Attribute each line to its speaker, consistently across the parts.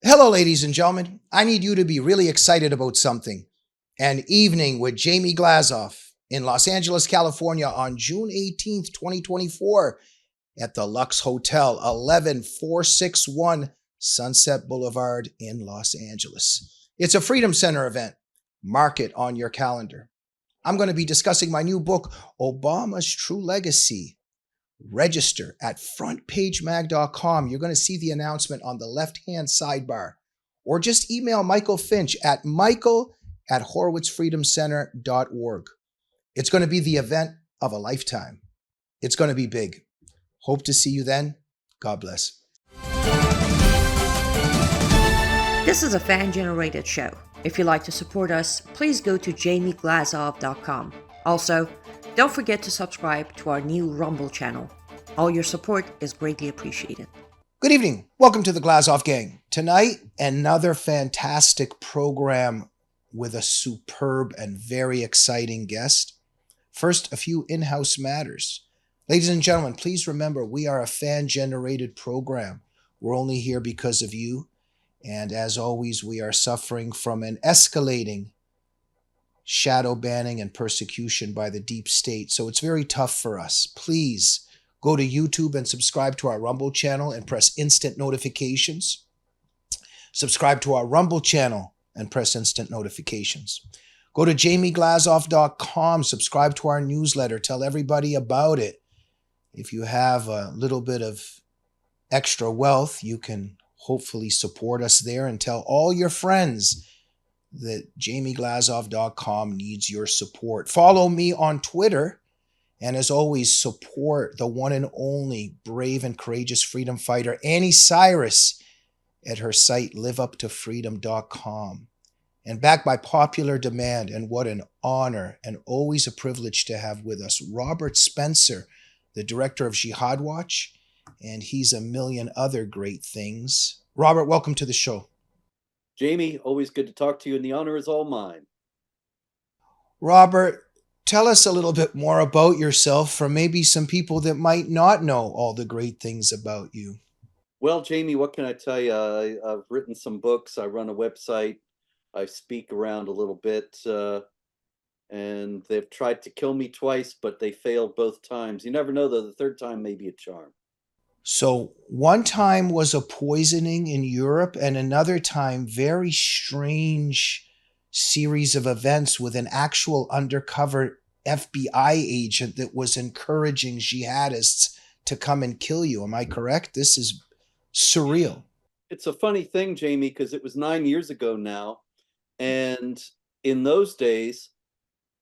Speaker 1: Hello, ladies and gentlemen. I need you to be really excited about something. An evening with Jamie Glazov in Los Angeles, California on June 18th, 2024 at the Lux Hotel, 11461 Sunset Boulevard in Los Angeles. It's a Freedom Center event. Mark it on your calendar. I'm going to be discussing my new book, Obama's True Legacy. Register at frontpagemag.com. You're going to see the announcement on the left-hand sidebar. Or just email Michael Finch at michael@horowitzfreedomcenter.org. It's going to be the event of a lifetime. It's going to be big. Hope to see you then. God bless.
Speaker 2: This is a fan-generated show. If you'd like to support us, please go to jamieglazov.com. Also, don't forget to subscribe to our new Rumble channel. All your support is greatly appreciated.
Speaker 1: Good evening. Welcome to the Glazov Gang. Tonight, another fantastic program with a superb and very exciting guest. First, a few in-house matters. Ladies and gentlemen, please remember we are a fan-generated program. We're only here because of you. And as always, we are suffering from an escalating shadow banning and persecution by the deep state. So it's very tough for us. Please go to YouTube and subscribe to our Rumble channel and press instant notifications. Subscribe to our Rumble channel and press instant notifications. Go to jamieglazov.com, subscribe to our newsletter, tell everybody about it. If you have a little bit of extra wealth, you can hopefully support us there and tell all your friends that jamieglazov.com needs your support. Follow me on Twitter. And as always, support the one and only brave and courageous freedom fighter, Annie Cyrus, at her site, liveuptofreedom.com. And back by popular demand, and what an honor and always a privilege to have with us, Robert Spencer, the director of Jihad Watch, and he's a million other great things. Robert, welcome to the show.
Speaker 3: Jamie, always good to talk to you, and the honor is all mine.
Speaker 1: Robert, tell us a little bit more about yourself for maybe some people that might not know all the great things about you.
Speaker 3: Well, Jamie, what can I tell you? I've written some books. I run a website. I speak around a little bit, and they've tried to kill me twice, but they failed both times. You never know, though. The third time may be a charm.
Speaker 1: So one time was a poisoning in Europe, and another time very strange series of events with an actual undercover FBI agent that was encouraging jihadists to come and kill you. Am I correct? This is surreal.
Speaker 3: It's a funny thing, Jamie, because it was 9 years ago now. And in those days,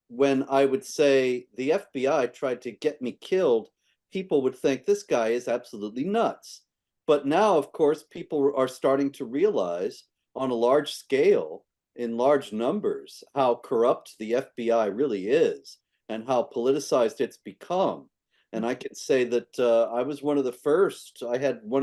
Speaker 3: when I would say the FBI tried to get me killed, people would think this guy is absolutely nuts. But now, of course, people are starting to realize on a large scale, in large numbers, how corrupt the FBI really is and how politicized it's become. And I can say that I had one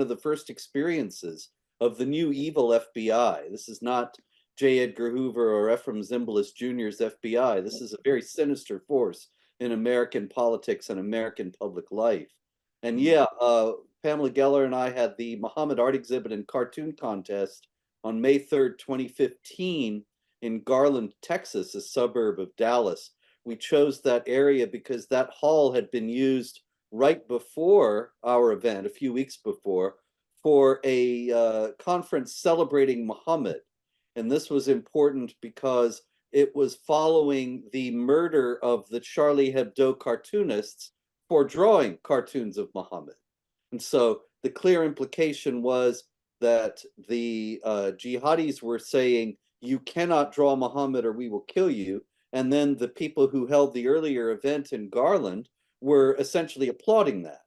Speaker 3: of the first experiences of the new evil FBI. This is not J. Edgar Hoover or Ephraim Zimbalist Jr.'s FBI. This is a very sinister force in American politics and American public life. And yeah, Pamela Geller and I had the Muhammad Art Exhibit and Cartoon Contest on May 3rd, 2015 in Garland, Texas, a suburb of Dallas. We chose that area because that hall had been used right before our event, a few weeks before, for a conference celebrating Muhammad. And this was important because it was following the murder of the Charlie Hebdo cartoonists for drawing cartoons of Muhammad. And so the clear implication was that the jihadis were saying, you cannot draw Muhammad or we will kill you. And then the people who held the earlier event in Garland were essentially applauding that.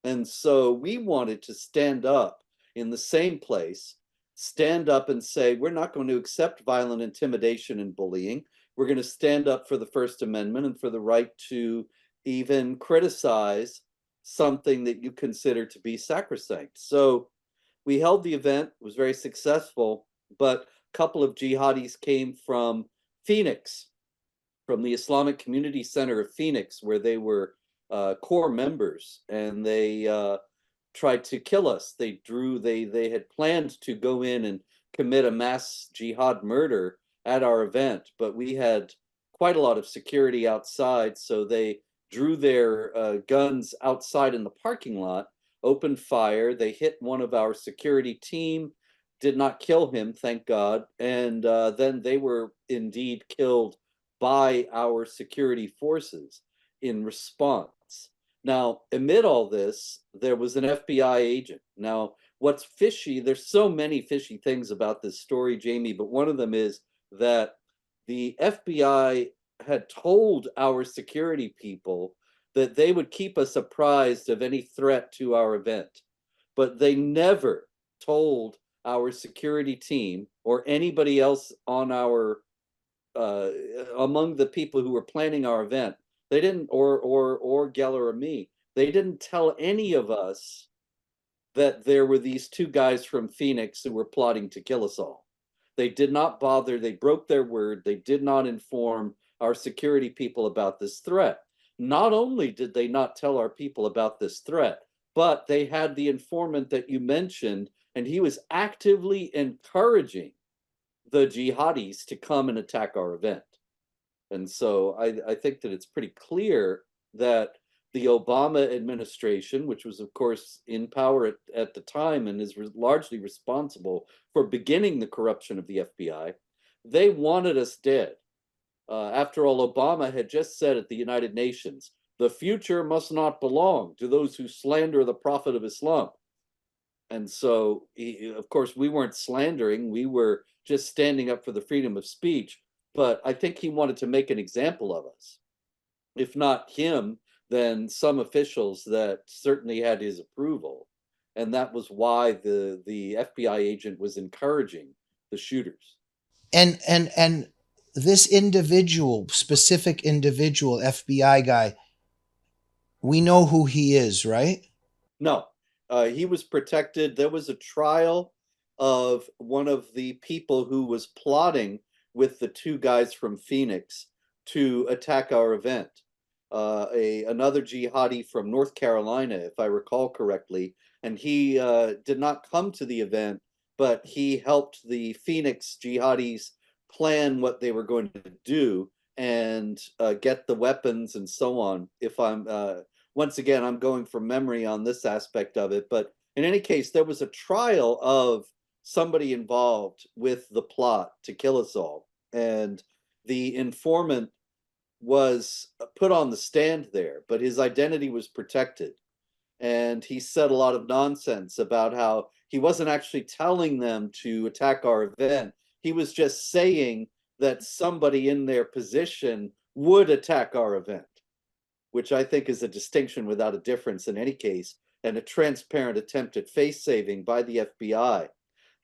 Speaker 3: And so we wanted to stand up in the same place, stand up and say, we're not going to accept violent intimidation and bullying. We're going to stand up for the First Amendment and for the right to even criticize something that you consider to be sacrosanct. So we held the event, it was very successful, but a couple of jihadis came from Phoenix, from the Islamic Community Center of Phoenix, where they were core members, and they tried to kill us. They had planned to go in and commit a mass jihad murder at our event, but we had quite a lot of security outside, so they drew their guns outside in the parking lot, opened fire. They hit one of our security team, did not kill him, thank God, and then they were indeed killed by our security forces in response. Now, amid all this, there was an FBI agent. Now, what's fishy, there's so many fishy things about this story, Jamie, but one of them is that the FBI had told our security people that they would keep us apprised of any threat to our event, but they never told our security team or anybody else on our among the people who were planning our event. They didn't, or Geller or me, they didn't tell any of us that there were these two guys from Phoenix who were plotting to kill us all. They did not bother. They broke their word. They did not inform our security people about this threat. Not only did they not tell our people about this threat, but they had the informant that you mentioned, and he was actively encouraging the jihadis to come and attack our event. And so I think that it's pretty clear that the Obama administration, which was, of course, in power at the time and is largely responsible for beginning the corruption of the FBI, they wanted us dead. After all, Obama had just said at the United Nations, the future must not belong to those who slander the Prophet of Islam. And so, of course, we weren't slandering, we were just standing up for the freedom of speech. But I think he wanted to make an example of us. If not him, then some officials that certainly had his approval. And that was why the FBI agent was encouraging the shooters.
Speaker 1: And this individual, specific individual FBI guy, we know who he is, right?
Speaker 3: No, he was protected. There was a trial of one of the people who was plotting with the two guys from Phoenix to attack our event. Another jihadi from North Carolina, if I recall correctly, and he did not come to the event, but he helped the Phoenix jihadis plan what they were going to do and get the weapons and so on. If I'm once again, I'm going from memory on this aspect of it, but in any case, there was a trial of somebody involved with the plot to kill us all, and the informant was put on the stand there, but his identity was protected. And he said a lot of nonsense about how he wasn't actually telling them to attack our event. He was just saying that somebody in their position would attack our event, which I think is a distinction without a difference in any case, and a transparent attempt at face saving by the FBI.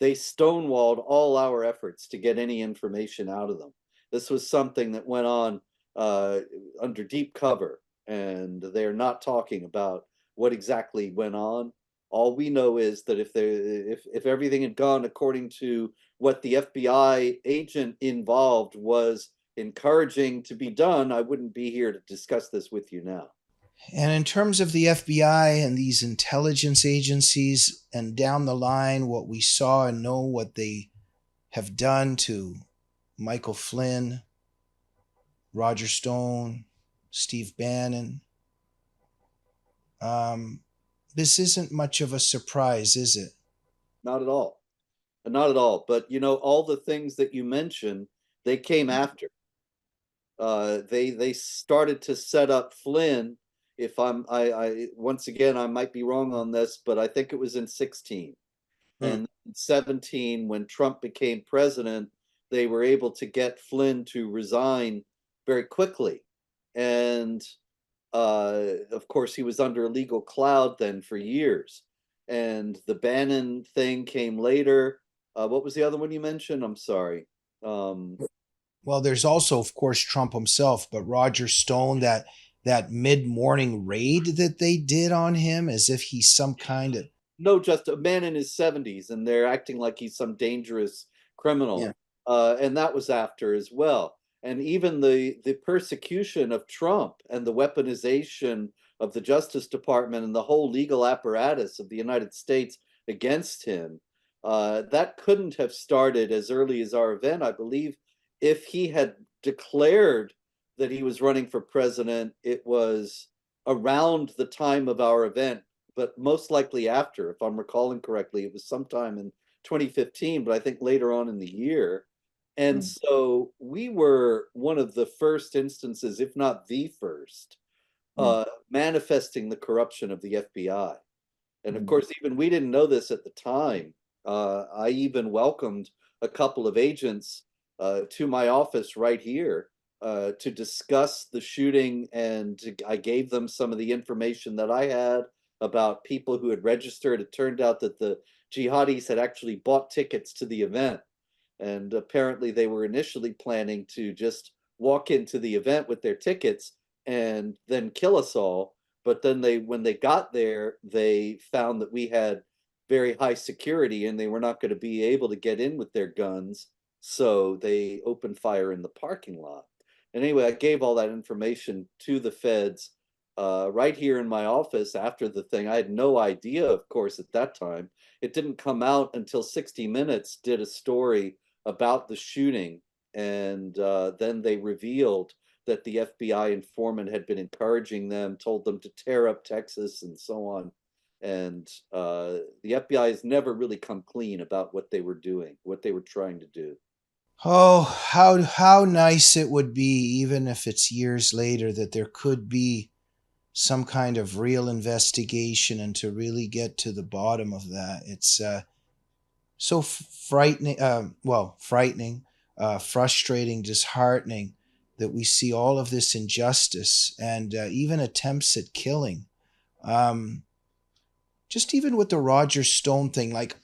Speaker 3: They stonewalled all our efforts to get any information out of them. This was something that went on under deep cover, and they're not talking about what exactly went on. All we know is that if everything had gone according to what the FBI agent involved was encouraging to be done, I wouldn't be here to discuss this with you now.
Speaker 1: And in terms of the FBI and these intelligence agencies, and down the line, what we saw and know what they have done to Michael Flynn, Roger Stone, Steve Bannon, this isn't much of a surprise, is it?
Speaker 3: Not at all. Not at all. But you know, all the things that you mentioned, they came after. They started to set up Flynn. If I once again I might be wrong on this, but I think it was in 16. And in 17, when Trump became president, they were able to get Flynn to resign very quickly. And of course, he was under a legal cloud then for years. And the Bannon thing came later. What was the other one you mentioned? I'm sorry.
Speaker 1: Well, there's also, of course, Trump himself, but Roger Stone, that mid-morning raid that they did on him, as if he's some kind of
Speaker 3: No, just a man in his 70s, and they're acting like he's some dangerous criminal.
Speaker 1: yeah.
Speaker 3: And that was after as well. And even the persecution of Trump and the weaponization of the Justice Department and the whole legal apparatus of the United States against him That couldn't have started as early as our event. I believe if he had declared that he was running for president, it was around the time of our event, but most likely after, if I'm recalling correctly. It was sometime in 2015, but I think later on in the year. And so we were one of the first instances, if not the first, manifesting the corruption of the FBI. And of course, even we didn't know this at the time. I even welcomed a couple of agents to my office right here to discuss the shooting, and I gave them some of the information that I had about people who had registered. It turned out that the jihadis had actually bought tickets to the event, and apparently they were initially planning to just walk into the event with their tickets and then kill us all. But then when they got there, they found that we had very high security and they were not going to be able to get in with their guns. So they opened fire in the parking lot. And anyway, I gave all that information to the feds right here in my office after the thing. I had no idea, of course, at that time. It didn't come out until 60 Minutes did a story about the shooting. And then they revealed that the FBI informant had been encouraging them, told them to tear up Texas and so on. And the FBI has never really come clean about what they were doing, what they were trying to do.
Speaker 1: Oh, how nice it would be, even if it's years later, that there could be some kind of real investigation and to really get to the bottom of that. It's so frightening, frightening, frustrating, disheartening that we see all of this injustice and even attempts at killing. Um, just even with the Roger Stone thing, like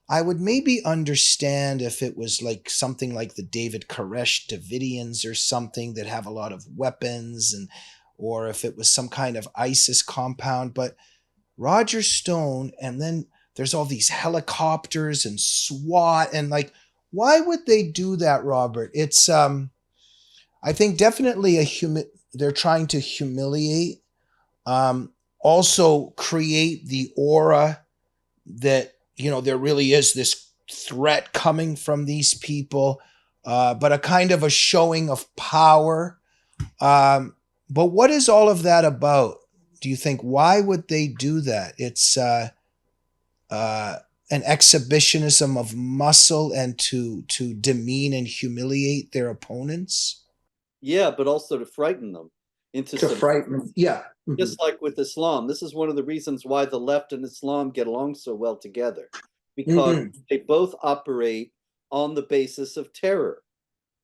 Speaker 1: I would maybe understand if it was like something like the David Koresh Davidians or something that have a lot of weapons, and or if it was some kind of ISIS compound. But Roger Stone, and then there's all these helicopters and SWAT, and like, why would they do that, Robert? It's I think definitely they're trying to humiliate, also create the aura that, there really is this threat coming from these people, but a kind of a showing of power. But what is all of that about? Do you think? Why would they do that? It's an exhibitionism of muscle and to demean and humiliate their opponents.
Speaker 3: Yeah, but also to frighten them into
Speaker 1: To
Speaker 3: submission.
Speaker 1: frighten, yeah.
Speaker 3: Just like with Islam, this is one of the reasons why the left and Islam get along so well together, because
Speaker 1: Mm-hmm.
Speaker 3: they both operate on the basis of terror.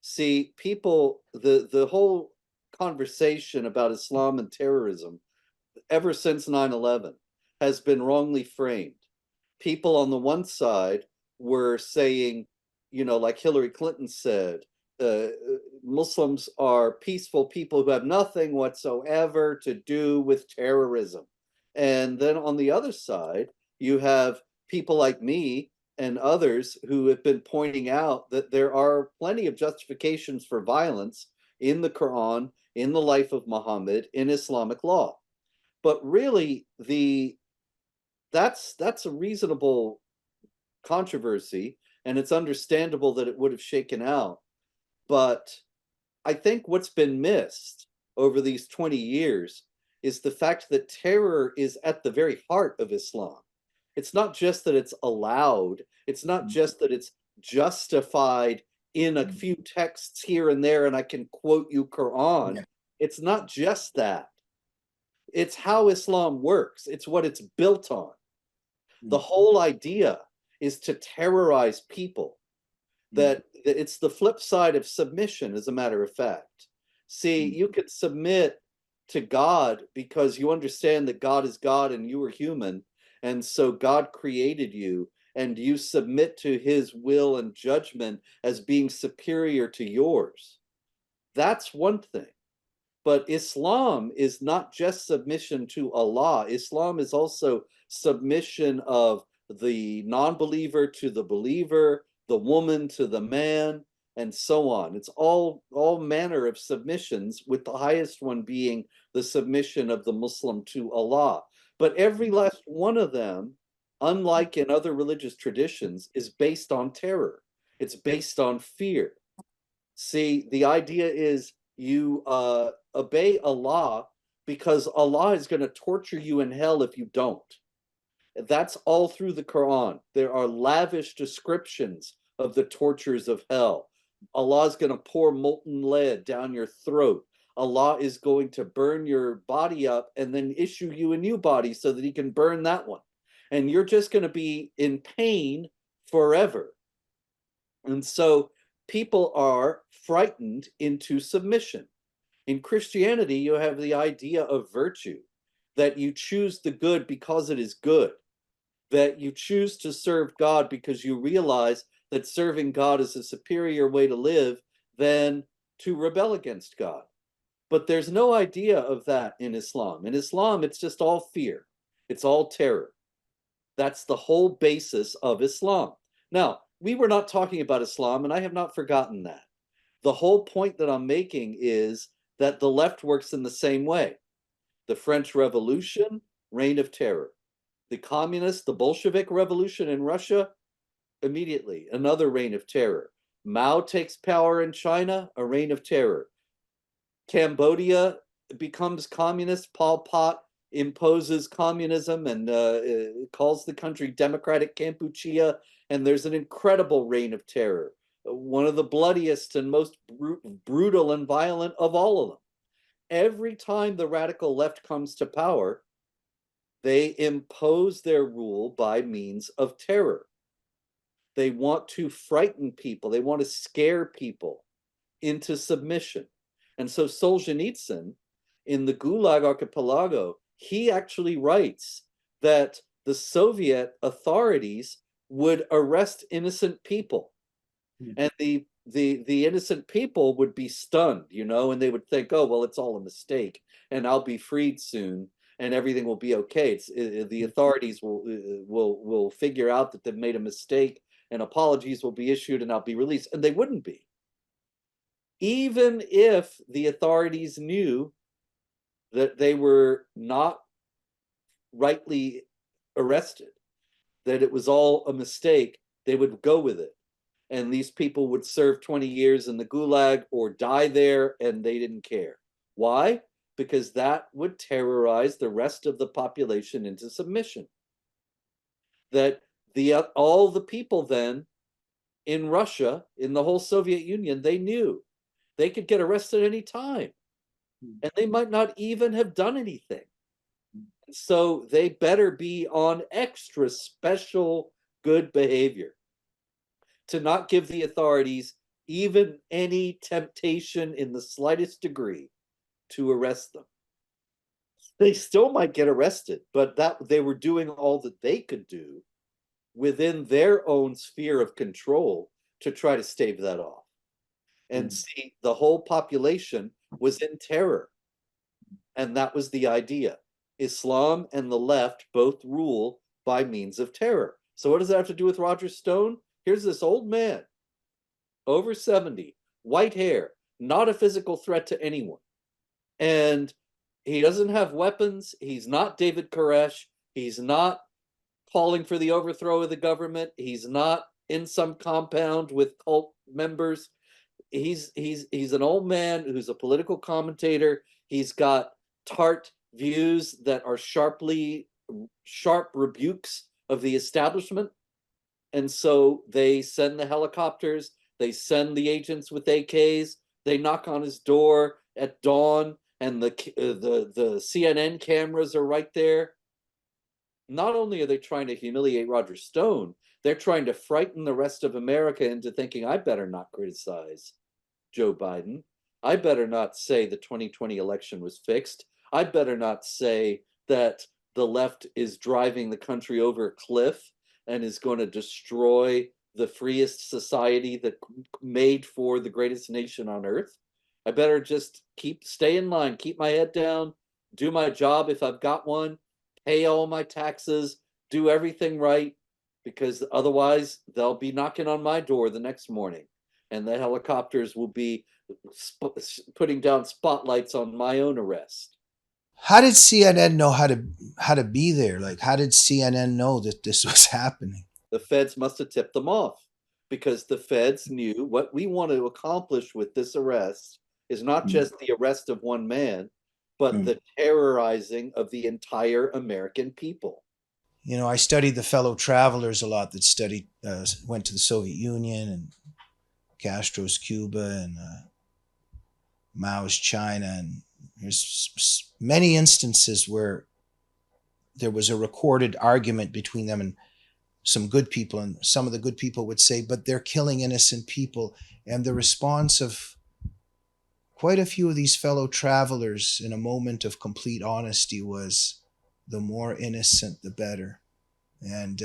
Speaker 3: See, people, the whole conversation about Islam and terrorism ever since 9/11 has been wrongly framed. People on the one side were saying, like Hillary Clinton said, Muslims are peaceful people who have nothing whatsoever to do with terrorism. And then on the other side, you have people like me and others who have been pointing out that there are plenty of justifications for violence in the Quran, in the life of Muhammad, in Islamic law. But really, that's a reasonable controversy, and it's understandable that it would have shaken out. But I think what's been missed over these 20 years is the fact that terror is at the very heart of Islam. It's not just that it's allowed, it's not just that it's justified in a few texts here and there, and I can quote you Quran. It's not just that. It's how Islam works, it's what it's built on. The whole idea is to terrorize people. That it's the flip side of submission, as a matter of fact. See, you could submit to God because you understand that God is God and you are human, and so God created you, and you submit to his will and judgment as being superior to yours. That's one thing. But Islam is not just submission to Allah. Islam is also submission of the non-believer to the believer, the woman to the man, and so on. It's all manner of submissions, with the highest one being the submission of the Muslim to Allah. But every last one of them unlike in other religious traditions, is based on terror. It's based on fear. See, the idea is you obey Allah because Allah is going to torture you in hell if you don't. That's all through the Quran. There are lavish descriptions of the tortures of hell. Allah is going to pour molten lead down your throat. Allah is going to burn your body up and then issue you a new body so that he can burn that one. And you're just going to be in pain forever. And so people are frightened into submission. In Christianity, you have the idea of virtue, that you choose the good because it is good, that you choose to serve God because you realize that serving God is a superior way to live than to rebel against God. But there's no idea of that in Islam. In Islam, it's just all fear. It's all terror. That's the whole basis of Islam. Now, we were not talking about Islam, and I have not forgotten that. The whole point that I'm making is that the left works in the same way. The French Revolution, reign of terror. The communist, the Bolshevik Revolution in Russia, immediately another reign of terror. Mao takes power in China, a reign of terror. Cambodia becomes communist. Pol Pot imposes communism and calls the country Democratic Kampuchea, and there's an incredible reign of terror, one of the bloodiest and most brutal and violent of all of them. Every time the radical left comes to power, they impose their rule by means of terror. They want to frighten people. They want to scare people into submission. And so Solzhenitsyn, in the Gulag Archipelago, he actually writes that the Soviet authorities would arrest innocent people. And the innocent people would be stunned, and they would think, oh, well, it's all a mistake, and I'll be freed soon, and everything will be okay. The authorities will figure out that they've made a mistake, and apologies will be issued, and I'll be released. And they wouldn't be. Even if the authorities knew that they were not rightly arrested, that it was all a mistake, they would go with it. And these people would serve 20 years in the Gulag or die there, and they didn't care. Why? Because that would terrorize the rest of the population into submission. That all the people then in Russia, in the whole Soviet Union, they knew they could get arrested any time, and they might not even have done anything. So they better be on extra special good behavior to not give the authorities even any temptation in the slightest degree to arrest them. They still might get arrested, but that they were doing all that they could do within their own sphere of control to try to stave that off. And see, the whole population was in terror. And that was the idea. Islam and the left both rule by means of terror. So what does that have to do with Roger Stone? Here's this old man, over 70, white hair, not a physical threat to anyone. And he doesn't have weapons. He's not David Koresh. He's not calling for the overthrow of the government. He's not in some compound with cult members. He's an old man who's a political commentator. He's got tart views that are sharp rebukes of the establishment. And so they send the helicopters, they send the agents with AKs, they knock on his door at dawn, and the CNN cameras are right there. Not only are they trying to humiliate Roger Stone, they're trying to frighten the rest of America into thinking, I better not criticize Joe Biden. I better not say the 2020 election was fixed. I better not say that the left is driving the country over a cliff and is going to destroy the freest society that made for the greatest nation on earth. I better just stay in line, keep my head down, do my job if I've got one, pay all my taxes, do everything right, because otherwise they'll be knocking on my door the next morning, and the helicopters will be putting down spotlights on my own arrest.
Speaker 1: How did CNN know how to be there? Like, how did CNN know that this was happening?
Speaker 3: The feds must have tipped them off because the feds knew what we want to accomplish with this arrest is not
Speaker 1: Mm.
Speaker 3: just the arrest of one man, but
Speaker 1: Mm.
Speaker 3: the terrorizing of the entire American people.
Speaker 1: You know, I studied the fellow travelers a lot that went to the Soviet Union and Castro's Cuba and Mao's China, and there's many instances where there was a recorded argument between them and some good people, and some of the good people would say, but they're killing innocent people. And the response of quite a few of these fellow travelers in a moment of complete honesty was, the more innocent, the better. And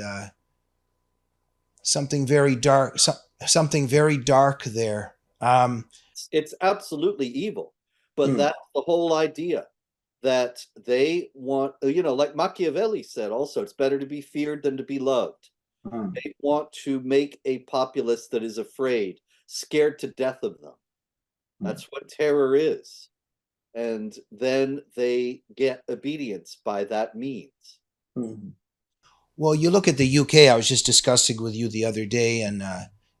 Speaker 1: something very dark, something very dark there.
Speaker 3: It's absolutely evil, but
Speaker 1: Hmm.
Speaker 3: that's the whole idea that they want, like Machiavelli said also, it's better to be feared than to be loved.
Speaker 1: Hmm.
Speaker 3: They want to make a populace that is afraid, scared to death of them. That's what terror is. And then they get obedience by that means.
Speaker 1: Hmm. Well, you look at the UK. I was just discussing with you the other day, and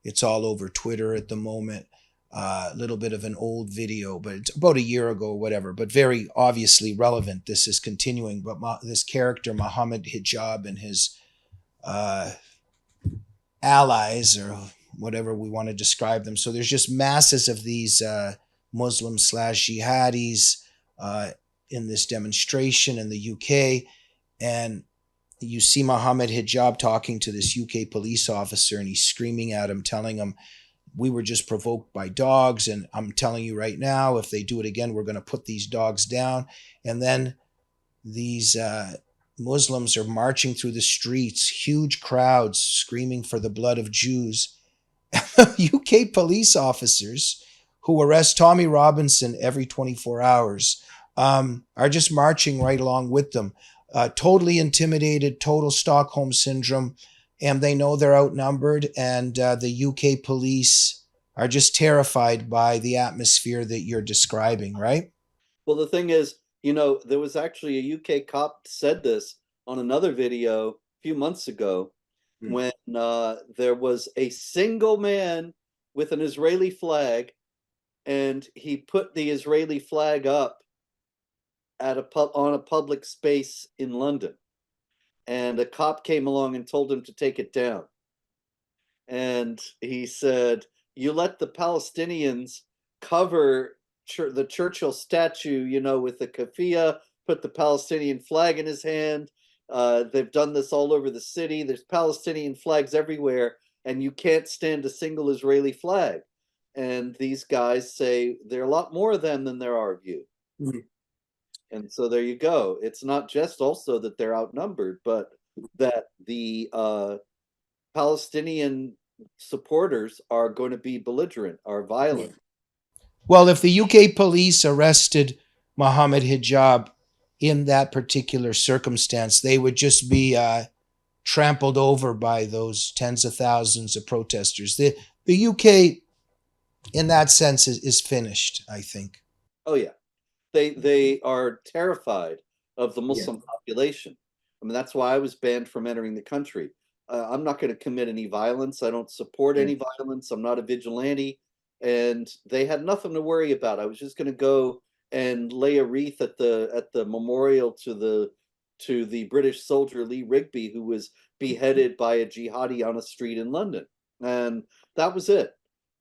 Speaker 1: it's all over Twitter at the moment. A little bit of an old video, but it's about a year ago or whatever, but very obviously relevant. This is continuing. But this character, Muhammad Hijab, and his uh, allies, or whatever we want to describe them. So there's just masses of these Muslims slash jihadis in this demonstration in the UK. And you see Mohammed Hijab talking to this UK police officer, and he's screaming at him, telling him, we were just provoked by dogs, and I'm telling you right now, if they do it again, we're going to put these dogs down. And then these Muslims are marching through the streets, huge crowds screaming for the blood of Jews. UK police officers, who arrest Tommy Robinson every 24 hours, are just marching right along with them. Totally intimidated, total Stockholm syndrome, and they know they're outnumbered. And the UK police are just terrified by the atmosphere that you're describing, right?
Speaker 3: Well, the thing is, there was actually a UK cop said this on another video a few months ago
Speaker 1: Mm.
Speaker 3: when there was a single man with an Israeli flag, and he put the Israeli flag up on a public space in London, and a cop came along and told him to take it down. And he said, "You let the Palestinians cover the Churchill statue, with the keffiyeh, put the Palestinian flag in his hand. They've done this all over the city. There's Palestinian flags everywhere, and you can't stand a single Israeli flag." And these guys say there are a lot more of them than there are of you.
Speaker 1: Mm.
Speaker 3: And so there you go. It's not just also that they're outnumbered, but that the Palestinian supporters are going to be belligerent, are violent.
Speaker 1: Well, if the UK police arrested Mohammed Hijab in that particular circumstance, they would just be trampled over by those tens of thousands of protesters. The UK, in that sense, is finished, I think.
Speaker 3: Oh yeah, they are terrified of the
Speaker 1: Yeah.
Speaker 3: Muslim population. I mean, that's why I was banned from entering the country. I'm not going to commit any violence. I don't support
Speaker 1: Yeah.
Speaker 3: any violence. I'm not a vigilante, and they had nothing to worry about. I was just going to go and lay a wreath at the memorial to the British soldier Lee Rigby, who was beheaded by a jihadi on a street in London, and that was it.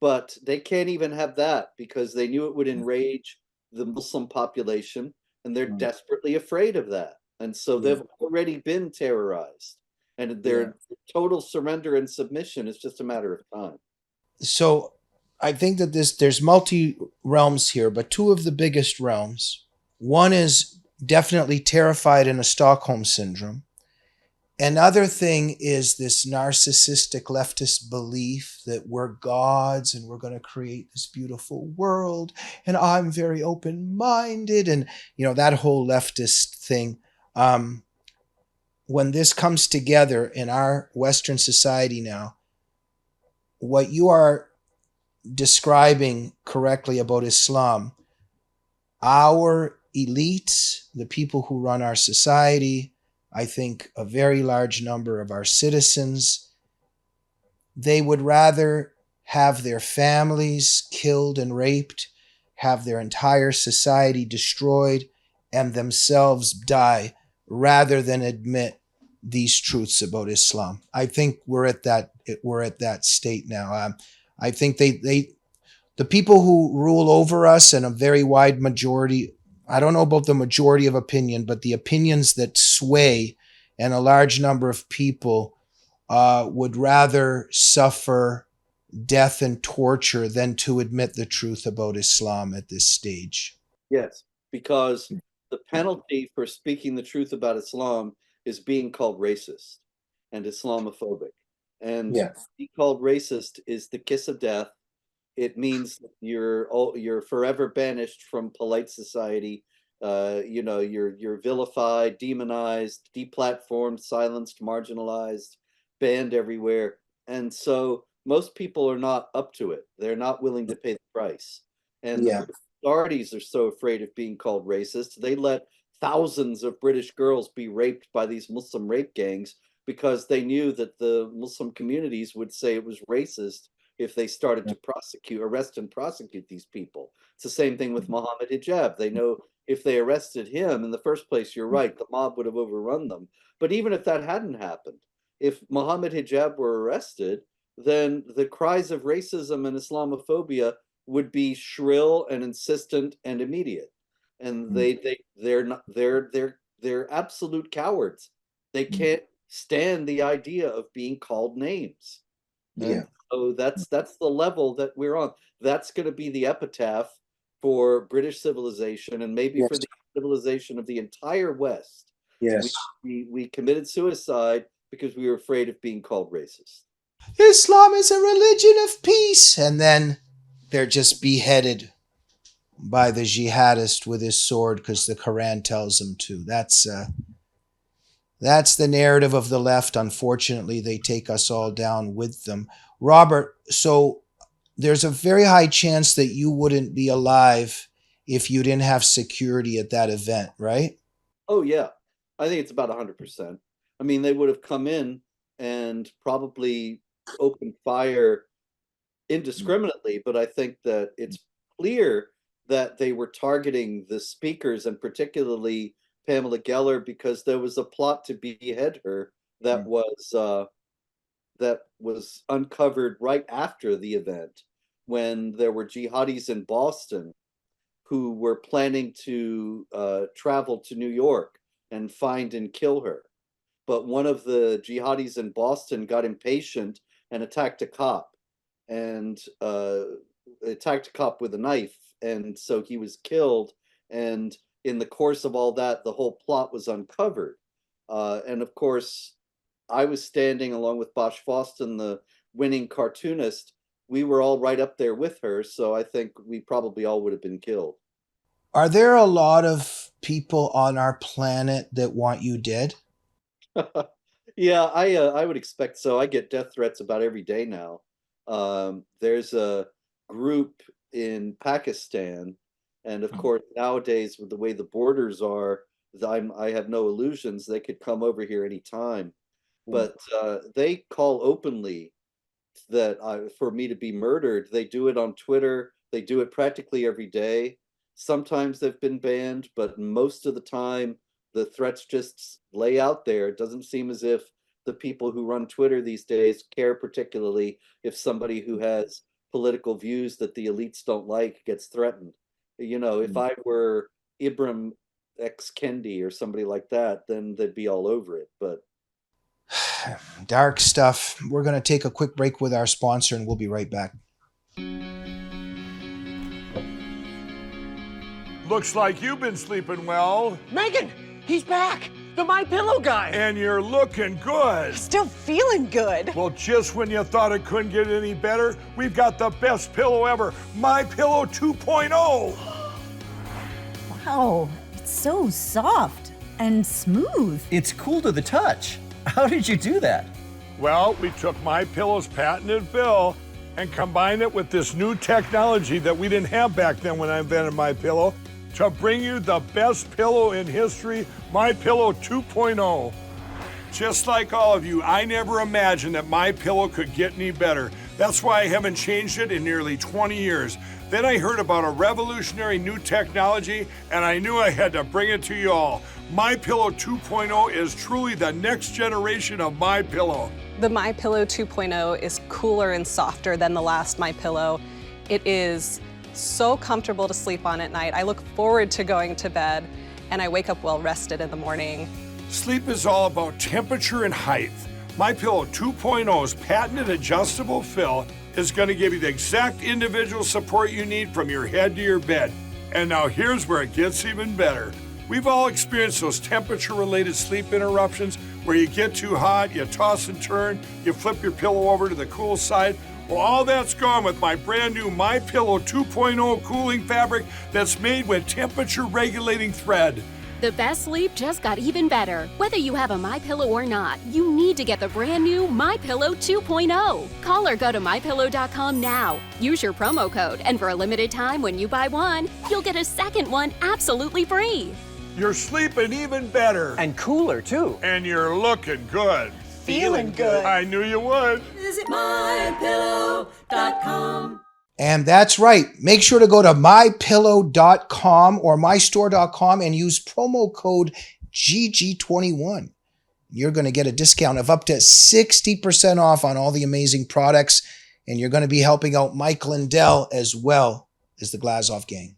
Speaker 3: But they can't even have that because they knew it would enrage the Muslim population, and they're
Speaker 1: Mm.
Speaker 3: desperately afraid of that. And so
Speaker 1: Yeah.
Speaker 3: they've already been terrorized, and
Speaker 1: Yeah.
Speaker 3: their total surrender and submission is just a matter of time.
Speaker 1: So I think that there's multi realms here, but two of the biggest realms. One is definitely terrified in a Stockholm syndrome. Another thing is this narcissistic leftist belief that we're gods and we're going to create this beautiful world, and I'm very open minded, and that whole leftist thing. When this comes together in our Western society now, what you are describing correctly about Islam, our elites, the people who run our society, I think a very large number of our citizens, they would rather have their families killed and raped, have their entire society destroyed, and themselves die rather than admit these truths about Islam. I think we're at that state now. I think the people who rule over us, and a very wide majority, I don't know about the majority of opinion, but the opinions that sway, and a large number of people would rather suffer death and torture than to admit the truth about Islam at this stage.
Speaker 3: Yes, because the penalty for speaking the truth about Islam is being called racist and Islamophobic. And
Speaker 1: Yeah.
Speaker 3: being called racist is the kiss of death. It means that you're forever banished from polite society. You're vilified, demonized, deplatformed, silenced, marginalized, banned everywhere. And so most people are not up to it. They're not willing to pay the price. And the
Speaker 1: Yeah.
Speaker 3: British authorities are so afraid of being called racist, they let thousands of British girls be raped by these Muslim rape gangs because they knew that the Muslim communities would say it was racist if they started to arrest and prosecute these people. It's the same thing with Mohammed Hijab. They know if they arrested him in the first place, you're right, the mob would have overrun them. But even if that hadn't happened, if Mohammed Hijab were arrested, then the cries of racism and Islamophobia would be shrill and insistent and immediate. And they're absolute cowards. They can't stand the idea of being called names. And so that's the level that we're on. That's going to be the epitaph for British civilization, and maybe for the civilization of the entire West.
Speaker 1: Yes.
Speaker 3: We committed suicide because we were afraid of being called racist.
Speaker 1: Islam is a religion of peace. And then they're just beheaded by the jihadist with his sword because the Quran tells them to. That's the narrative of the left. Unfortunately, they take us all down with them. Robert, so there's a very high chance that you wouldn't be alive if you didn't have security at that event, right?
Speaker 3: Oh, yeah. I think it's about 100%. I mean, they would have come in and probably opened fire indiscriminately, but I think that it's clear that they were targeting the speakers, and particularly Pamela Geller, because there was a plot to behead her that was uncovered right after the event, when there were jihadis in Boston who were planning to travel to New York and find and kill her. But one of the jihadis in Boston got impatient and attacked a cop, and attacked a cop with a knife, and so he was killed. And in the course of all that, the whole plot was uncovered. And of course, I was standing along with Bosch Fawston, the winning cartoonist. We were all right up there with her, so I think we probably all would have been killed.
Speaker 1: Are there a lot of people on our planet that want you dead?
Speaker 3: Yeah, I would expect so. I get death threats about every day now. There's a group in Pakistan, and of course nowadays with the way the borders are, I have no illusions they could come over here anytime. But they call openly that for me to be murdered. They do it on Twitter. They do it practically every day. Sometimes they've been banned, but most of the time the threats just lay out there. It doesn't seem as if the people who run Twitter these days care particularly if somebody who has political views that the elites don't like gets threatened. You know, if I were Ibram X. Kendi or somebody like that, then they'd be all over it. But
Speaker 1: dark stuff. We're going to take a quick break with our sponsor, and we'll be right back.
Speaker 4: Looks like you've been sleeping well.
Speaker 5: Megan, he's back. The My Pillow guy.
Speaker 4: And you're looking good.
Speaker 6: Still feeling good.
Speaker 4: Well, just when you thought it couldn't get any better, we've got the best pillow ever, My Pillow 2.0.
Speaker 6: Wow, it's so soft and smooth.
Speaker 7: It's cool to the touch. How did you do that?
Speaker 4: Well, we took My Pillow's patented fill and combined it with this new technology that we didn't have back then when I invented My Pillow. to bring you the best pillow in history, My Pillow 2.0. Just like all of you, I never imagined that My Pillow could get any better. That's why I haven't changed it in nearly 20 years. Then I heard about a revolutionary new technology, and I knew I had to bring it to you all. My Pillow 2.0 is truly the next generation of My Pillow.
Speaker 8: The My Pillow 2.0 is cooler and softer than the last My Pillow. It is so comfortable to sleep on at night. I look forward to going to bed, and I wake up well rested in the morning.
Speaker 4: Sleep is all about temperature and height. My Pillow 2.0's patented adjustable fill is going to give you the exact individual support you need from your head to your bed. And now here's where it gets even better. We've all experienced those temperature-related sleep interruptions where you get too hot, you toss and turn, you flip your pillow over to the cool side. Well, all that's gone with my brand new My Pillow 2.0 cooling fabric that's made with temperature-regulating thread.
Speaker 9: The best sleep just got even better. Whether you have a MyPillow or not, you need to get the brand new MyPillow 2.0. Call or go to MyPillow.com now. Use your promo code, and for a limited time when you buy one, you'll get a second one absolutely free.
Speaker 4: You're sleeping even better.
Speaker 5: And cooler, too.
Speaker 4: And you're looking good.
Speaker 5: Feeling good.
Speaker 4: I knew you would.
Speaker 2: Visit mypillow.com.
Speaker 1: And that's right. Make sure to go to mypillow.com or mystore.com and use promo code GG21. You're going to get a discount of up to 60% off on all the amazing products. And you're going to be helping out Mike Lindell as well as the Glazov Gang.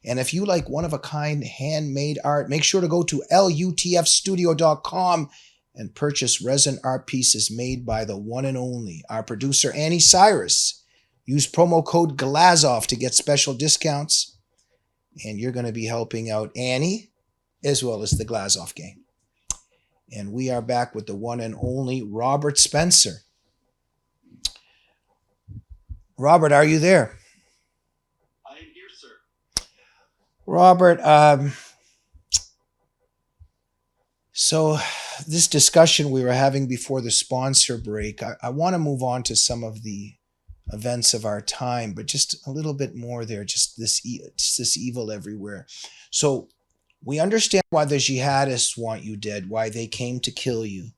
Speaker 1: And if you like one-of-a-kind handmade art, make sure to go to lutfstudio.com and purchase resin art pieces made by the one and only, our producer, Annie Cyrus. Use promo code Glazov to get special discounts. And you're going to be helping out Annie as well as the Glazov Gang. And we are back with the one and only Robert Spencer. Robert, are you there?
Speaker 3: I am here, sir.
Speaker 1: Robert, so this discussion we were having before the sponsor break, I want to move on to some of the events of our time, but just a little bit more there, just this evil everywhere. So we understand why the jihadists want you dead, why they came to kill you.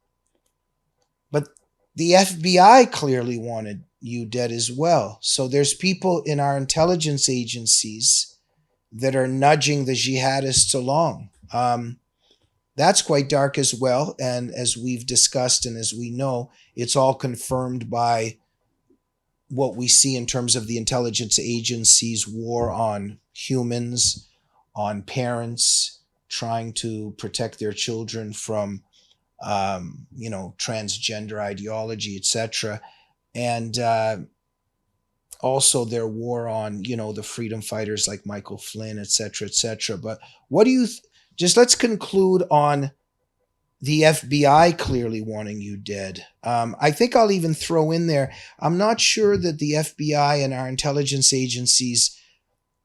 Speaker 1: But the FBI clearly wanted you dead as well. So there's people in our intelligence agencies that are nudging the jihadists along. That's quite dark as well. And as we've discussed and as we know, it's all confirmed by what we see in terms of the intelligence agencies' war on humans, on parents, trying to protect their children from, transgender ideology, etc. And also their war on, the freedom fighters like Michael Flynn, etc., etc. But what do you, just let's conclude on the FBI clearly wanting you dead. I think I'll even throw in there, I'm not sure that the FBI and our intelligence agencies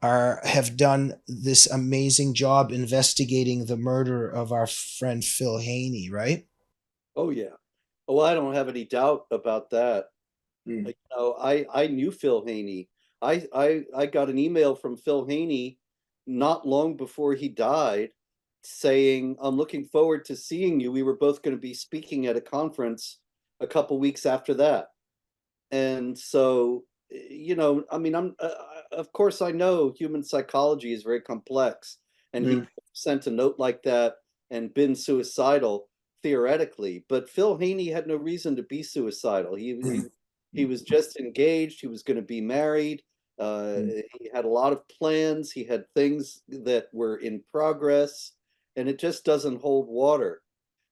Speaker 1: have done this amazing job investigating the murder of our friend Phil Haney, right?
Speaker 3: Oh, yeah. Oh, I don't have any doubt about that. I knew Phil Haney. I got an email from Phil Haney not long before he died saying, I'm looking forward to seeing you. We were both going to be speaking at a conference a couple weeks after that. And so, of course, I know human psychology is very complex. And he sent a note like that and been suicidal, theoretically. But Phil Haney had no reason to be suicidal. He was just engaged. He was going to be married. He had a lot of plans. He had things that were in progress. And it just doesn't hold water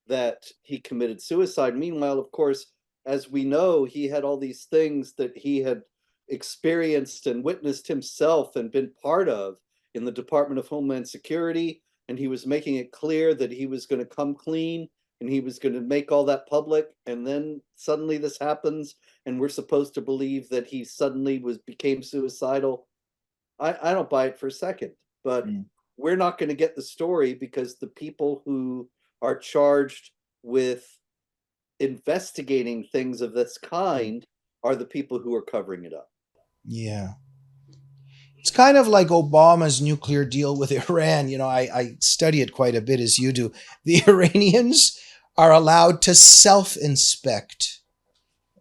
Speaker 3: that he committed suicide. Meanwhile, of course, as we know, he had all these things that he had experienced and witnessed himself and been part of in the Department of Homeland Security. And he was making it clear that he was going to come clean and he was going to make all that public. And then suddenly this happens and we're supposed to believe that he suddenly became suicidal. I don't buy it for a second, but we're not going to get the story because the people who are charged with investigating things of this kind are the people who are covering it up.
Speaker 1: Yeah. It's kind of like Obama's nuclear deal with Iran. I study it quite a bit as you do. The Iranians are allowed to self-inspect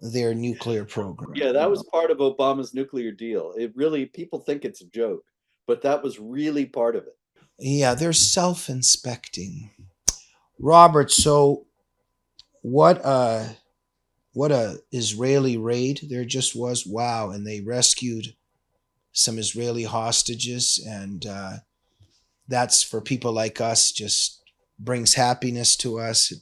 Speaker 1: their nuclear program.
Speaker 3: Yeah, that was part of Obama's nuclear deal. It really, people think it's a joke, but that was really part of it.
Speaker 1: Yeah, they're self-inspecting. Robert, so what a Israeli raid there just was. Wow, and they rescued some Israeli hostages, and that's, for people like us, just brings happiness to us.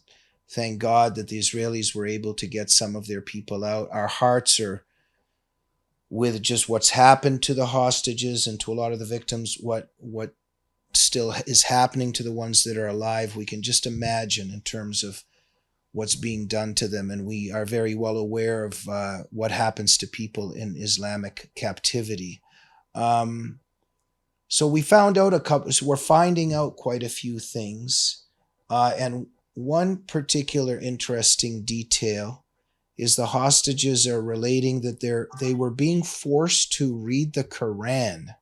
Speaker 1: Thank God that the Israelis were able to get some of their people out. Our hearts are with just what's happened to the hostages and to a lot of the victims. What still is happening to the ones that are alive, we can just imagine in terms of what's being done to them, and we are very well aware of what happens to people in Islamic captivity. So we found out we're finding out quite a few things, and one particular interesting detail is the hostages are relating that they were being forced to read the Quran.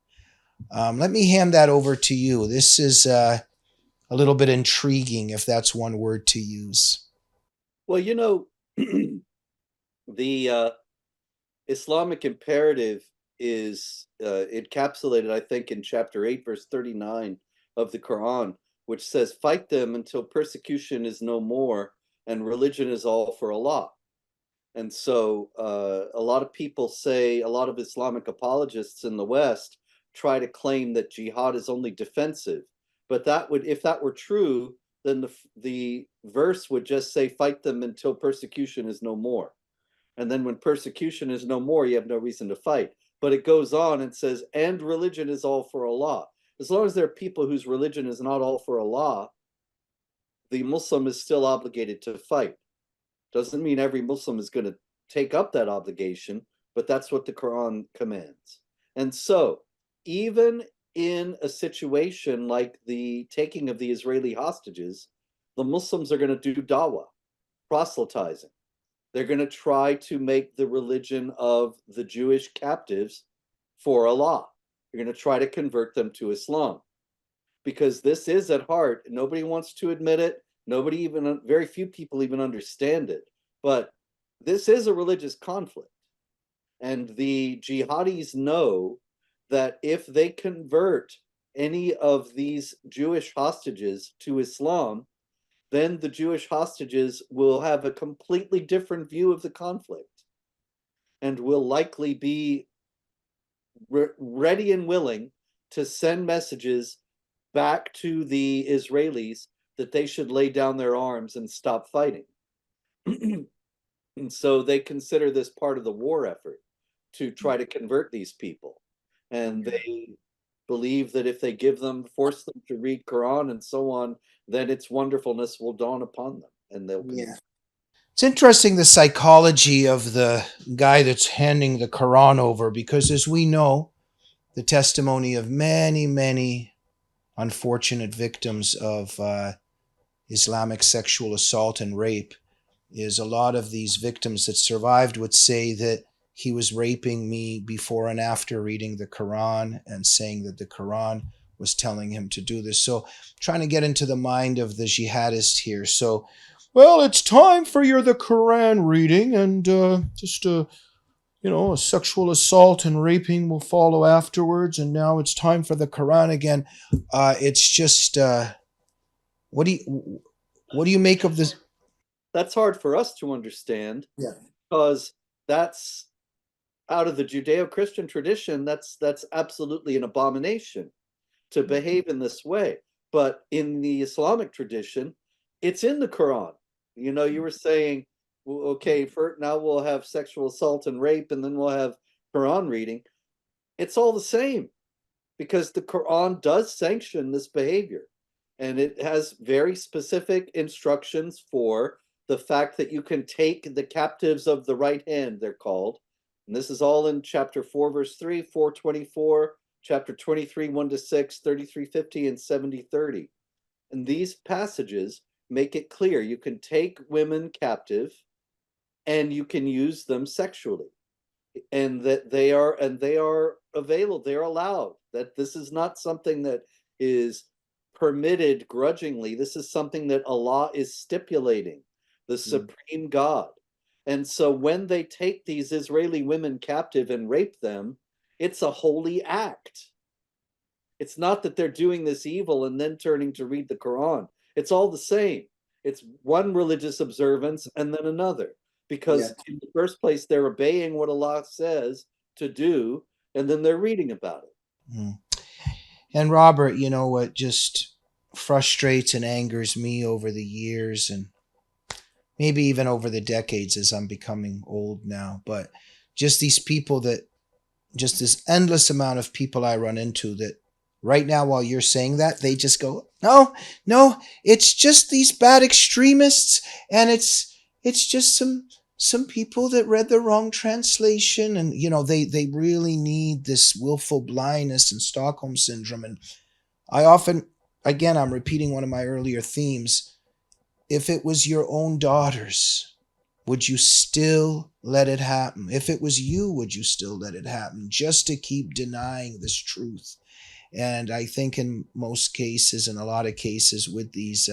Speaker 1: Let me hand that over to you. This is a little bit intriguing, if that's one word to use.
Speaker 3: Well, the Islamic imperative is encapsulated, I think, in chapter 8, verse 39 of the Quran, which says, "Fight them until persecution is no more and religion is all for Allah." And so a lot of people say, a lot of Islamic apologists in the West try to claim that jihad is only defensive. But if that were true, then the verse would just say, "Fight them until persecution is no more." And then when persecution is no more, you have no reason to fight. But it goes on and says, "And religion is all for Allah." As long as there are people whose religion is not all for Allah, the Muslim is still obligated to fight. Doesn't mean every Muslim is going to take up that obligation, but that's what the Quran commands. And so, even in a situation like the taking of the Israeli hostages, the Muslims are going to do dawah, proselytizing. They're going to try to make the religion of the Jewish captives for Allah. They're going to try to convert them to Islam, because this is at heart. Nobody wants to admit it. Very few people even understand it. But this is a religious conflict. And the jihadis know that if they convert any of these Jewish hostages to Islam, then the Jewish hostages will have a completely different view of the conflict and will likely be ready and willing to send messages back to the Israelis that they should lay down their arms and stop fighting. And so they consider this part of the war effort to try to convert these people. And they believe that if they force them to read Quran and so on, then its wonderfulness will dawn upon them, and they'll believe.
Speaker 1: Yeah. It's interesting, the psychology of the guy that's handing the Quran over, because as we know, the testimony of many, many unfortunate victims of Islamic sexual assault and rape is a lot of these victims that survived would say that he was raping me before and after reading the Quran, and saying that the Quran was telling him to do this. So trying to get into the mind of the jihadist here. So, well, it's time for the Quran reading, and a sexual assault and raping will follow afterwards, and now it's time for the Quran again. It's just, what do you make of this?
Speaker 3: That's hard for us to understand,
Speaker 1: Yeah,
Speaker 3: because that's out of the Judeo-Christian tradition. That's absolutely an abomination to behave in this way. But in the Islamic tradition, it's in the Quran. You were saying, okay, now we'll have sexual assault and rape, and then we'll have Quran reading. It's all the same, because the Quran does sanction this behavior, and it has very specific instructions for the fact that you can take the captives of the right hand, they're called. And this is all in chapter 4, verse 3, 424, chapter 23, 1-6, 33:50, and 70:30. And these passages make it clear you can take women captive and you can use them sexually. and that they are available, they're allowed, that this is not something that is permitted grudgingly. This is something that Allah is stipulating, the supreme God. And so when they take these Israeli women captive and rape them, it's a holy act. It's not that they're doing this evil and then turning to read the Quran. It's all the same. It's one religious observance and then another. Because in the first place, they're obeying what Allah says to do, and then they're reading about it.
Speaker 1: Mm. And Robert, you know what just frustrates and angers me over the years and maybe even over the decades as I'm becoming old now, but just these people that, just this endless amount of people I run into that right now while you're saying that, they just go, no, it's just these bad extremists, and it's just some people that read the wrong translation, and they really need this willful blindness and Stockholm syndrome. And I often, again, I'm repeating one of my earlier themes, if it was your own daughters, would you still let it happen? If it was you, would you still let it happen just to keep denying this truth? And I think in most cases, in a lot of cases with these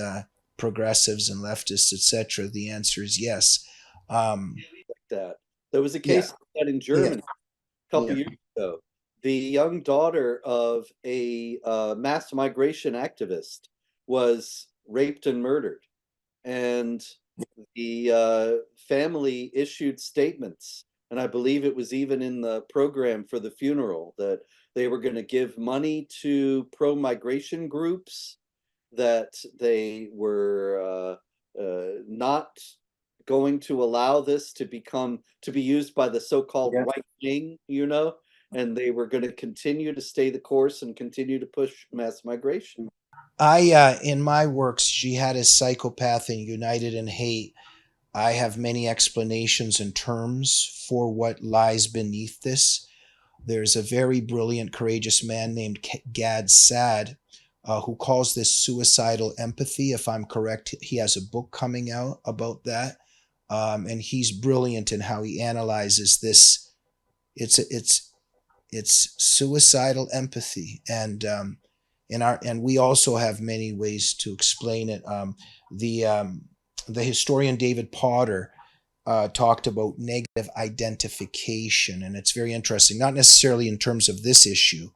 Speaker 1: progressives and leftists, etc., the answer is yes.
Speaker 3: Like that. There was a case like that in Germany a couple years ago. The young daughter of a mass migration activist was raped and murdered. And the family issued statements, and I believe it was even in the program for the funeral, that they were going to give money to pro-migration groups, that they were not going to allow this to be used by the so-called right wing, and they were going to continue to stay the course and continue to push mass migration.
Speaker 1: I, in my works, Jihadist Psychopath and United in Hate, I have many explanations and terms for what lies beneath this. There's a very brilliant, courageous man named Gad Saad who calls this suicidal empathy. If I'm correct, he has a book coming out about that. And he's brilliant in how he analyzes this. It's suicidal empathy. And we also have many ways to explain it. The historian David Potter talked about negative identification, and it's very interesting, not necessarily in terms of this issue,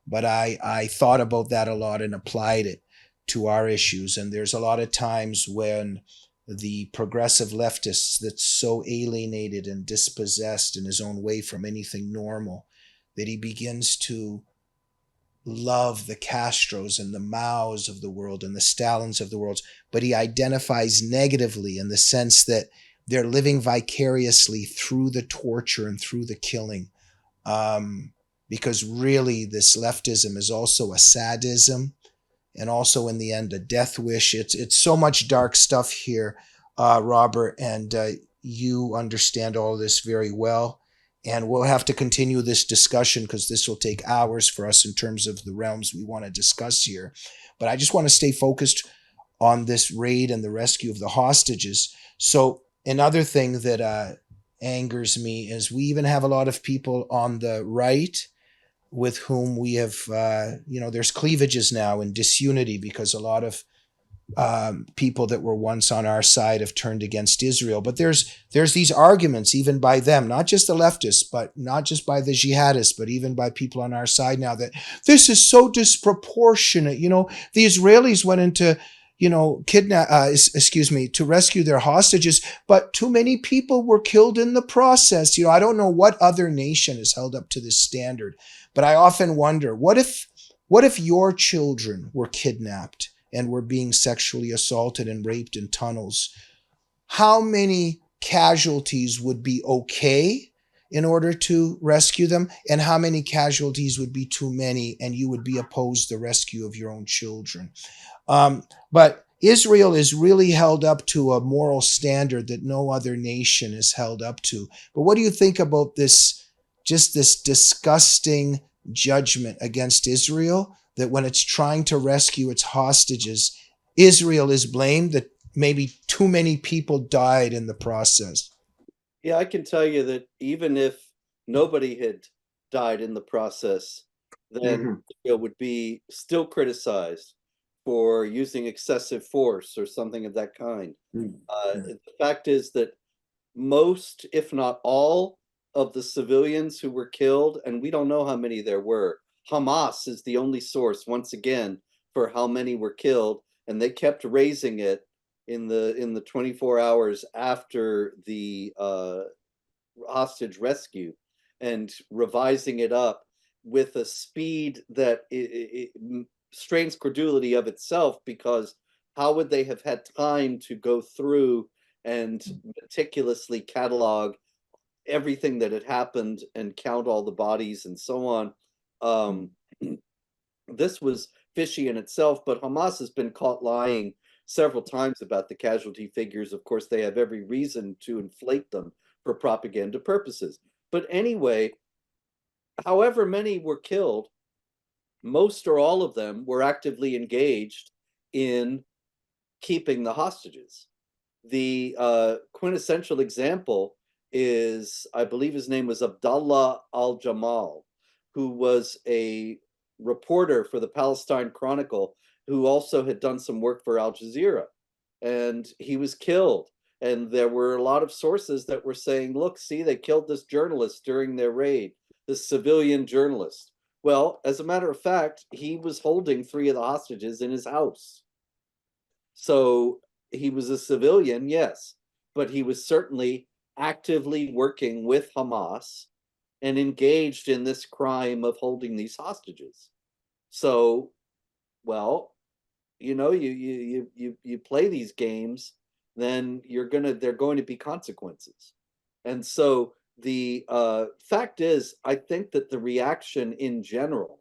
Speaker 1: but I thought about that a lot and applied it to our issues. And there's a lot of times when the progressive leftists that's so alienated and dispossessed in his own way from anything normal that he begins to love the Castros and the Maos of the world and the Stalins of the world, but he identifies negatively in the sense that they're living vicariously through the torture and through the killing. Because really this leftism is also a sadism and also in the end a death wish. It's so much dark stuff here, Robert, and you understand all this very well. And we'll have to continue this discussion because this will take hours for us in terms of the realms we want to discuss here. But I just want to stay focused on this raid and the rescue of the hostages. So another thing that angers me is we even have a lot of people on the right with whom we have, there's cleavages now and disunity because a lot of people that were once on our side have turned against Israel. But there's these arguments even by them, not just the leftists, but not just by the jihadists, but even by people on our side now, that this is so disproportionate. The Israelis went into, to rescue their hostages, but too many people were killed in the process. I don't know what other nation is held up to this standard, but I often wonder, what if your children were kidnapped and were being sexually assaulted and raped in tunnels? How many casualties would be okay in order to rescue them? And how many casualties would be too many and you would be opposed to the rescue of your own children? But Israel is really held up to a moral standard that no other nation is held up to. But what do you think about this disgusting judgment against Israel, that when it's trying to rescue its hostages, Israel is blamed, that maybe too many people died in the process?
Speaker 3: Yeah, I can tell you that even if nobody had died in the process, then Israel would be still criticized for using excessive force or something of that kind. The fact is that most, if not all, of the civilians who were killed, and we don't know how many there were. Hamas is the only source, once again, for how many were killed, and they kept raising it in the 24 hours after the hostage rescue, and revising it up with a speed that it strains credulity of itself, because how would they have had time to go through and meticulously catalog everything that had happened and count all the bodies and so on? This was fishy in itself, but Hamas has been caught lying several times about the casualty figures. Of course, they have every reason to inflate them for propaganda purposes. But anyway, however many were killed, most or all of them were actively engaged in keeping the hostages. The quintessential example is, I believe his name was Abdallah al-Jamal, who was a reporter for the Palestine Chronicle, who also had done some work for Al Jazeera. And he was killed. And there were a lot of sources that were saying, look, see, they killed this journalist during their raid, this civilian journalist. Well, as a matter of fact, he was holding 3 of the hostages in his house. So he was a civilian, yes, but he was certainly actively working with Hamas and engaged in this crime of holding these hostages. So, well, you know, you play these games, then they're going to be consequences. And so the fact is, I think that the reaction in general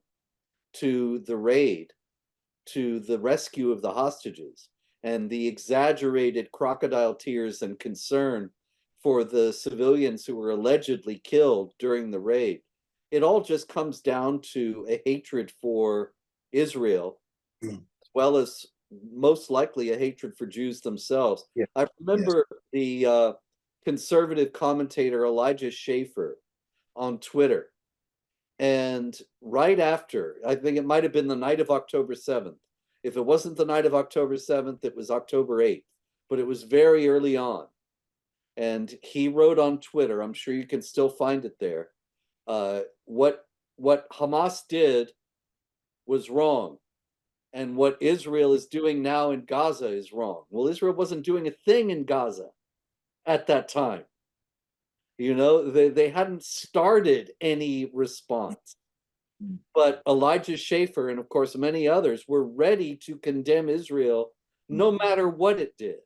Speaker 3: to the raid, to the rescue of the hostages, and the exaggerated crocodile tears and concern for the civilians who were allegedly killed during the raid, it all just comes down to a hatred for Israel, as well as most likely a hatred for Jews themselves.
Speaker 1: Yeah.
Speaker 3: I remember the conservative commentator Elijah Schaefer on Twitter. And right after, I think it might have been the night of October 7th. If it wasn't the night of October 7th, it was October 8th, but it was very early on. And he wrote on Twitter, I'm sure you can still find it there, what Hamas did was wrong, and what Israel is doing now in Gaza is wrong. Well, Israel wasn't doing a thing in Gaza at that time. You know, they hadn't started any response. But Elijah Schaefer, and of course many others, were ready to condemn Israel no matter what it did.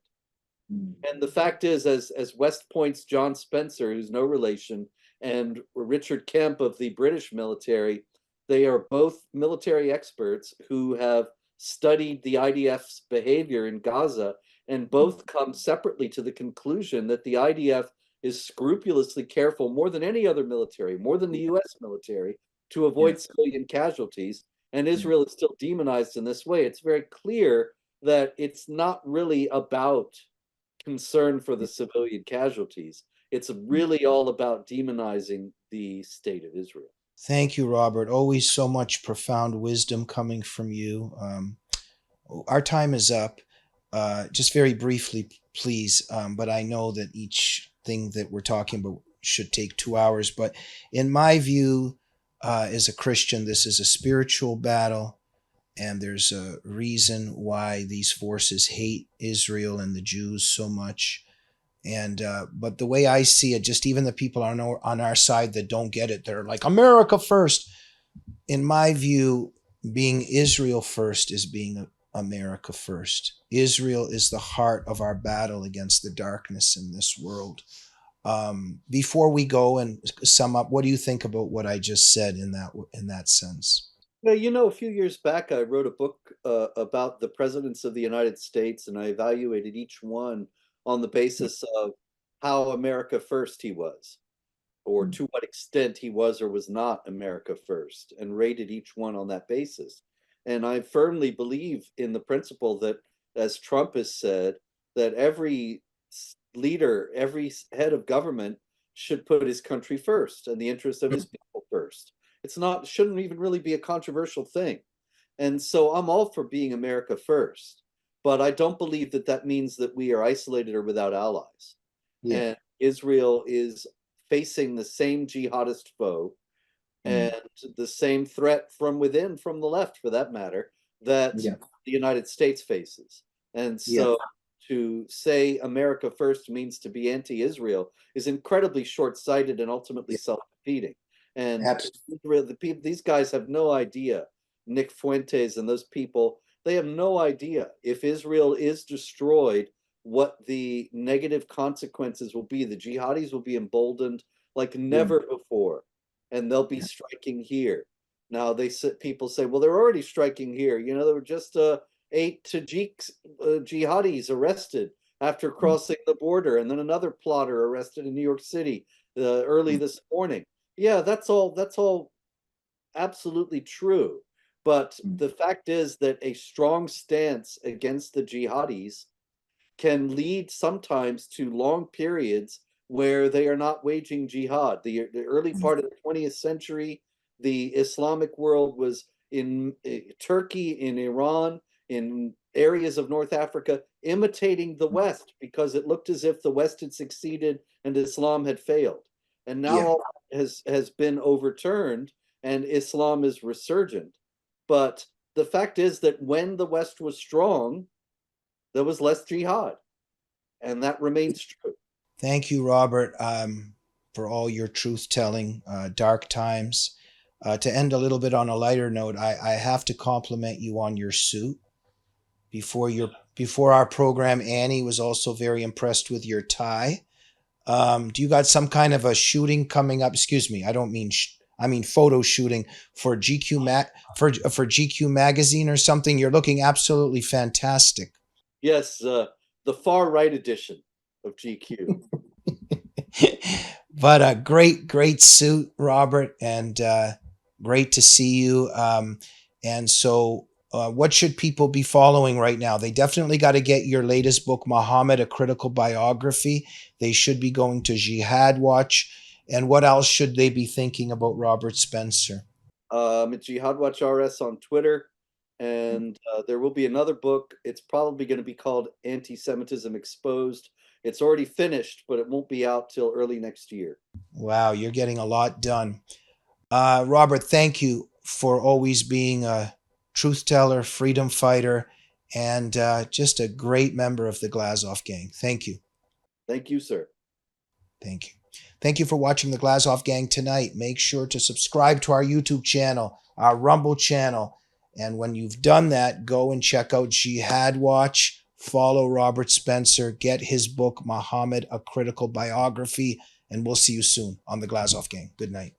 Speaker 3: And the fact is, as West Point's John Spencer, who's no relation, and Richard Kemp of the British military, they are both military experts who have studied the IDF's behavior in Gaza, and both come separately to the conclusion that the IDF is scrupulously careful, more than any other military, more than the US military, to avoid civilian casualties. And Israel is still demonized in this way. It's very clear that it's not really about concern for the civilian casualties. It's really all about demonizing the state of Israel.
Speaker 1: Thank you, Robert. Always so much profound wisdom coming from you. Our time is up. Just very briefly, please, but I know that each thing that we're talking about should take 2 hours. But in my view, as a Christian, this is a spiritual battle, and there's a reason why these forces hate Israel and the Jews so much. And but the way I see it, just even the people on our side that don't get it, they're like, America first. In my view, being Israel first is being America first. Israel is the heart of our battle against the darkness in this world. Before we go and sum up, what do you think about what I just said in that sense?
Speaker 3: Well, you know, a few years back, I wrote a book about the presidents of the United States, and I evaluated each one on the basis of how America first he was, or to what extent he was or was not America first, and rated each one on that basis. And I firmly believe in the principle that, as Trump has said, that every leader, every head of government should put his country first and the interests of his people first. Shouldn't even really be a controversial thing. And so I'm all for being America first, but I don't believe that that means that we are isolated or without allies.
Speaker 1: Yeah.
Speaker 3: And Israel is facing the same jihadist foe and the same threat from within, from the left for that matter, that the United States faces. And so to say America first means to be anti-Israel is incredibly short-sighted and ultimately self-defeating. And Israel, these guys have no idea. Nick Fuentes and those people, they have no idea if Israel is destroyed, what the negative consequences will be. The jihadis will be emboldened like never before, and they'll be striking here. Now people say, well, they're already striking here. You know, there were just 8 jihadis arrested after crossing the border, and then another plotter arrested in New York City early this morning. Yeah, that's all absolutely true. But the fact is that a strong stance against the jihadis can lead sometimes to long periods where they are not waging jihad. The early part of the 20th century, the Islamic world was in Turkey, in Iran, in areas of North Africa, imitating the West because it looked as if the West had succeeded and Islam had failed. And now all has been overturned and Islam is resurgent. But the fact is that when the West was strong, there was less jihad, and that remains true.
Speaker 1: Thank you, Robert, for all your truth-telling, dark times. To end a little bit on a lighter note, I have to compliment you on your suit. Before our program, Annie was also very impressed with your tie. Do you got some kind of a shooting coming up? Excuse me, I don't mean I mean photo shooting for for GQ magazine or something. You're looking absolutely fantastic.
Speaker 3: Yes, the far right edition of GQ.
Speaker 1: But a great suit, Robert, and great to see you. And so what should people be following right now? They definitely got to get your latest book, Muhammad, A Critical Biography. They should be going to Jihad Watch. And what else should they be thinking about Robert Spencer?
Speaker 3: At Jihad Watch RS on Twitter. And there will be another book. It's probably going to be called Anti-Semitism Exposed. It's already finished, but it won't be out till early next year.
Speaker 1: Wow, you're getting a lot done. Robert, thank you for always being a truth teller, freedom fighter, and just a great member of the Glazov Gang. Thank you.
Speaker 3: Thank you, sir.
Speaker 1: Thank you. Thank you for watching the Glazov Gang tonight. Make sure to subscribe to our YouTube channel, our Rumble channel. And when you've done that, go and check out Jihad Watch. Follow Robert Spencer. Get his book, Muhammad, A Critical Biography. And we'll see you soon on the Glazov Gang. Good night.